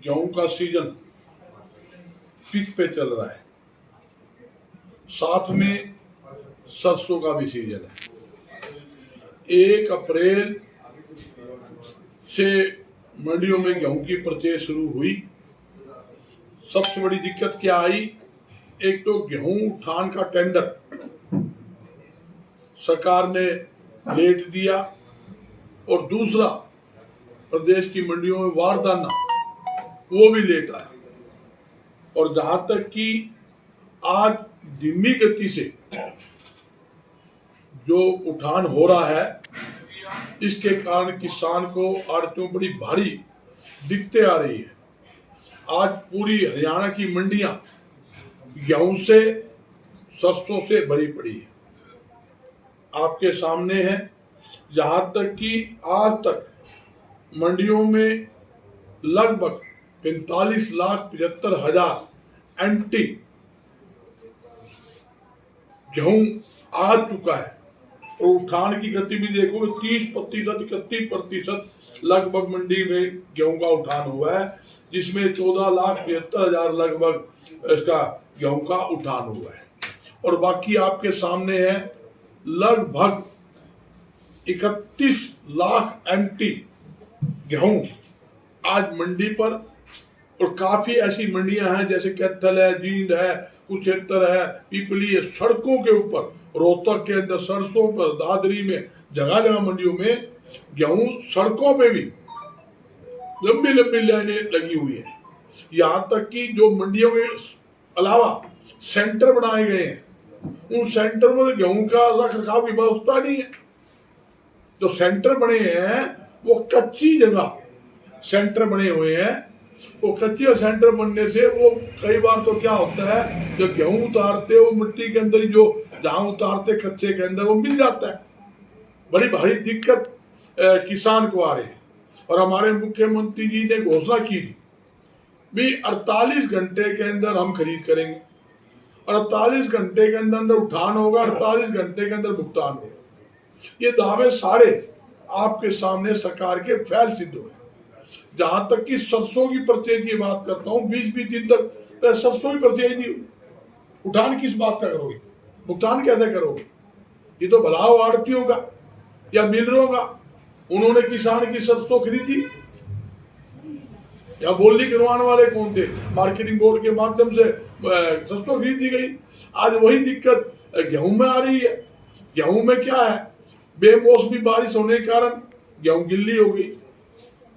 गेहूं का season peak पे चल रहा है, साथ में सरसों का भी सीजन है। 1 अप्रैल से मंडियों में गेहूं की परचेज शुरू हुई। सबसे बड़ी दिक्कत क्या आई? एक तो गेहूं उठान का टेंडर सरकार ने लेट दिया, और दूसरा प्रदेश की मंडियों में वारदाना वो भी लेट आया। और जहां तक कि आज धीमी गति से जो उठान हो रहा है, इसके कारण किसान को आड़तियों बड़ी भारी दिक्कतें आ रही है। आज पूरी हरियाणा की मंडियां गेहूं से सरसों से भरी पड़ी है। आपके सामने है, जहां तक कि आज तक मंडियों में लगभग 45,75,000 एंटी गेहूं आ चुका है। और उठान की गति भी देखो, 30%, 31% लगभग मंडी में गेहूं का उठान हुआ है, जिसमें 14,75,000 लगभग इसका गेहूं का उठान हुआ है। और बाकी आपके सामने है लगभग 31 लाख एंटी गेहूं आज मंडी पर। और काफी ऐसी मंडियां हैं जैसे कैथल है, जींद है, कुरुक्षेत्र है, पिपली है, सड़कों के ऊपर, रोहतक के अंदर सड़कों पर, दादरी में, जगह जगह मंडियों में गेहूं सड़कों पे भी लंबी लंबी लाइनें लगी हुई है। यहाँ तक कि जो मंडियों के अलावा सेंटर बनाए गए हैं, उन सेंटर में गेहूं का रख रखाव की व्यवस्था नहीं है। जो सेंटर बने हैं वो कच्ची जगह सेंटर बने हुए हैं। वो कच्चे सेंटर बनने से वो कई बार तो क्या होता है, जो गेहूं उतारते वो मिट्टी के अंदर ही, जो जहां उतारते कच्चे के अंदर वो मिल जाता है। बड़ी भारी दिक्कत किसान को आ रही है। और हमारे मुख्यमंत्री जी ने घोषणा की थी भी 48 घंटे के अंदर हम खरीद करेंगे, और 48 घंटे के अंदर उठान होगा, 48 घंटे के अंदर भुगतान होगा। ये दावे सारे आपके सामने सरकार के फैल सिद्ध हुए। जहां तक कि सरसों की परचेज की बात करता हूँ, 20-20 दिन तक सरसों की परचेज नहीं हुई। उठान किस बात का करोगे? भुगतान कैसे करोगे? ये तो भलाव आड़तियों का या मिलरों का। उन्होंने किसान की सरसों खरीदी या बोली करवाने वाले कौन थे? मार्केटिंग बोर्ड के माध्यम से सरसों खरीदी गई। आज वही दिक्कत गेहूं में आ रही है। गेहूं में क्या है, बेमौसमी बारिश होने के कारण गेहूं गिल्ली हो गई,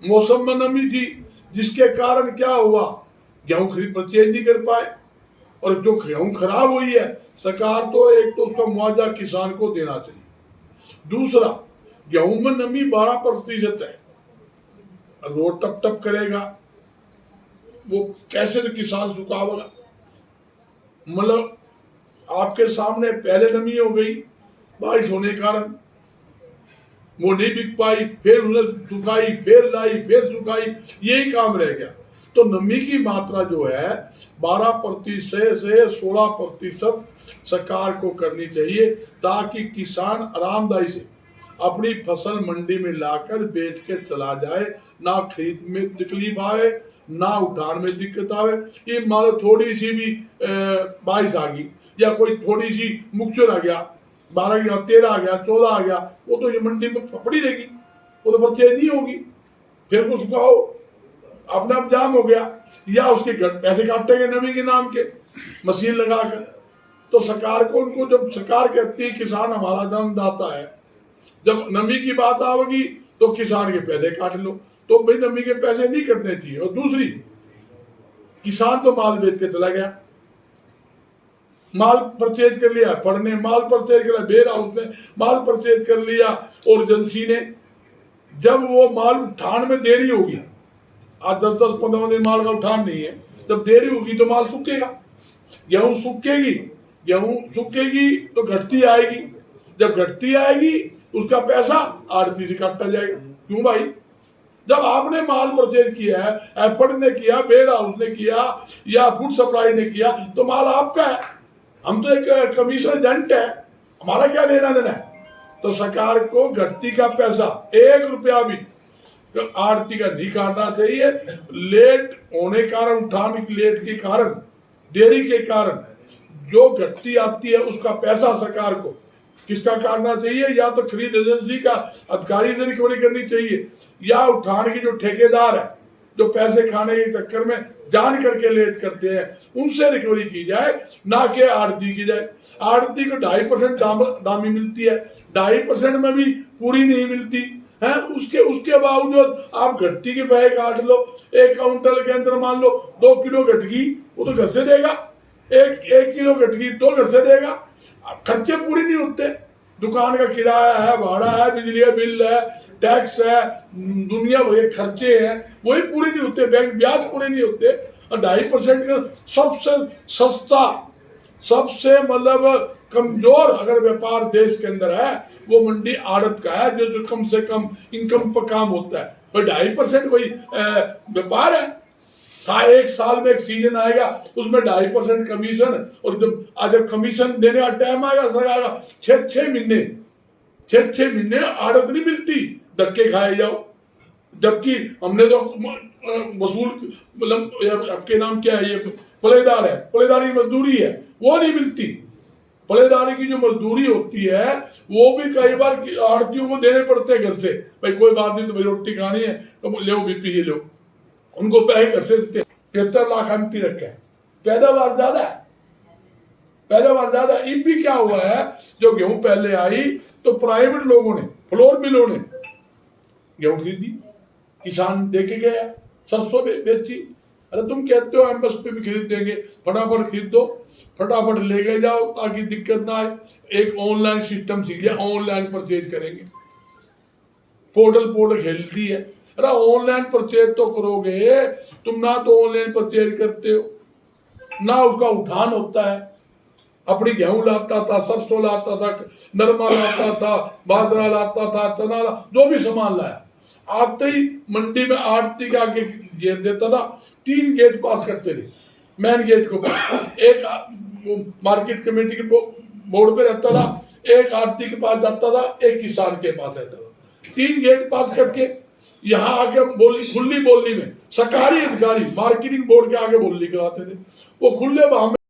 मौसम में नमी थी, जिसके कारण क्या हुआ, गेहूं खरीद परचेज नहीं कर पाए। और जो गेहूं खराब हुई है, सरकार तो एक तो उसका मुआवजा किसान को देना चाहिए। दूसरा, गेहूं में नमी 12% है, रोड टप टप करेगा, वो कैसे तो किसान सुखावेगा। मतलब आपके सामने पहले नमी हो गई बारिश होने के कारण, वो नहीं बिक पाई, फिर उन्हें सुखाई, फिर लाई, फिर सुखाई, यही काम रह गया। तो नमी की मात्रा जो है 12% से 16% सरकार को करनी चाहिए, ताकि किसान आरामदायी से अपनी फसल मंडी में लाकर बेच के चला जाए, ना खरीद में तकलीफ आए, ना उठान में दिक्कत आवे। ये मान लो थोड़ी सी भी बारिश आ गई, या कोई थोड़ी सी मुक्सर आ गया, 12 गया, 13 आ गया, 14 आ गया, वो तो ये मंडी में पड़ी रहेगी, वो तो परचेज नहीं होगी। फिर उसको सुखाओ, अपने आप जाम हो गया, या उसके पैसे काटेंगे नमी के नाम के मशीन लगाकर। तो सरकार को, उनको, जब सरकार कहती है किसान हमारा जन्मदाता है, जब नमी की बात आवेगी तो किसान के पैसे काट लो, तो भाई नमी के पैसे नहीं कटने चाहिए। और दूसरी, किसान तो माल बेच के चला गया, माल परचेज कर लिया, फड़ ने माल परचेज कर लिया, वेयर हाउस ने माल परचेज कर लिया, और एजेंसी ने, जब वो माल उठान में देरी होगी, आज 10-15 दिन माल का उठान नहीं है, जब देरी होगी तो माल सूखेगा, गेहूं सूखेगी तो घटती आएगी, जब घटती आएगी उसका पैसा आड़ती से काटा जाएगा। क्यों भाई? जब आपने माल परचेज किया है, एफर्ड ने किया, वेयर हाउस ने किया, या फूड सप्लाई ने किया, तो माल आपका है। हम तो एक कमीशन एजेंट है, हमारा क्या लेना देना है? तो सरकार को घटती का पैसा 1 रुपया भी आड़ती का नहीं काटना चाहिए। लेट होने कारण, उठान की लेट के कारण, देरी के कारण जो घटती आती है उसका पैसा सरकार को किसका काटना चाहिए? या तो खरीद एजेंसी का अधिकारी से रिकवरी करनी चाहिए, या उठान के जो ठेकेदार है जो पैसे खाने के चक्कर में जान करके लेट करते हैं उनसे रिकवरी की जाए, ना कि आड़ती की जाए। आड़ती को 2.5% दामी मिलती है, 2.5% में भी पूरी नहीं मिलती है। उसके बावजूद आप घटती के पैसे काट लो। एक काउंटर के अंदर मान लो 2 किलो घटगी, वो तो घर से देगा। एक किलो घटगी तो घर से देगा। खर्चे पूरे नहीं होते, दुकान का किराया है, भाड़ा है, बिजली का बिल है, टैक्स है, दुनिया भर के खर्चे हैं, वही पूरे नहीं होते, बैंक ब्याज पूरे नहीं होते। और 2.5% का सबसे सस्ता, सबसे मतलब कमजोर अगर व्यापार देश के अंदर है वो मंडी आड़त का है, जो कम से कम इनकम पर काम होता है। पर 2.5% कोई व्यापार है? एक साल में एक सीजन आएगा उसमें 2.5% कमीशन, और जब कमीशन देने का टाइम आएगा सरकार का 6 महीने आड़त नहीं मिलती, धक्के खाए जाओ। जबकि हमने तो वसूल, मतलब आपके नाम क्या है, ये पलेदार है, पलेदारी मजदूरी है, वो नहीं मिलती। पलेदारी की जो मजदूरी होती है वो भी कई बार आड़तियों को देने पड़ते हैं घर से। भाई कोई बात नहीं, तुम्हें रोटी खानी है तो लो बीपी ही लो, उनको पैसे घर से देते। 75 लाख एमपी रखे, पैदावार ज्यादा है, पैदावार ज्यादा। भी क्या हुआ है, जो गेहूं पहले आई तो प्राइवेट लोगों ने, फ्लोर मिलों ने गेहूं खरीदी, किसान देके गया, 700 बेची। अरे तुम कहते हो एमएसपी भी खरीद देंगे, फटाफट खरीद दो, फटाफट लेके जाओ ताकि दिक्कत ना आए। एक ऑनलाइन सिस्टम सीख लिया, ऑनलाइन परचेज करेंगे, पोर्टल हेल्दी है। अरे ऑनलाइन परचेज तो करोगे तुम, ना तो ऑनलाइन परचेज करते हो, ना उसका उठान होता है। अपनी गेहूं लाता था, सरसों लाता था, नरमा लाता था, बाजरा लाता था, चना जो भी सामान लाया, आते ही मंडी में आड़ती के आगे गेट देता था। 3 गेट पास करते थे, मेन गेट को एक मार्केट कमेटी के बोर्ड पे रहता था, एक आड़ती के पास जाता था, एक किसान के पास रहता था। 3 गेट पास करके यहाँ आके खुली बोलनी में सरकारी अधिकारी मार्केटिंग बोर्ड के आगे बोलनी कराते थे। वो खुले भाव में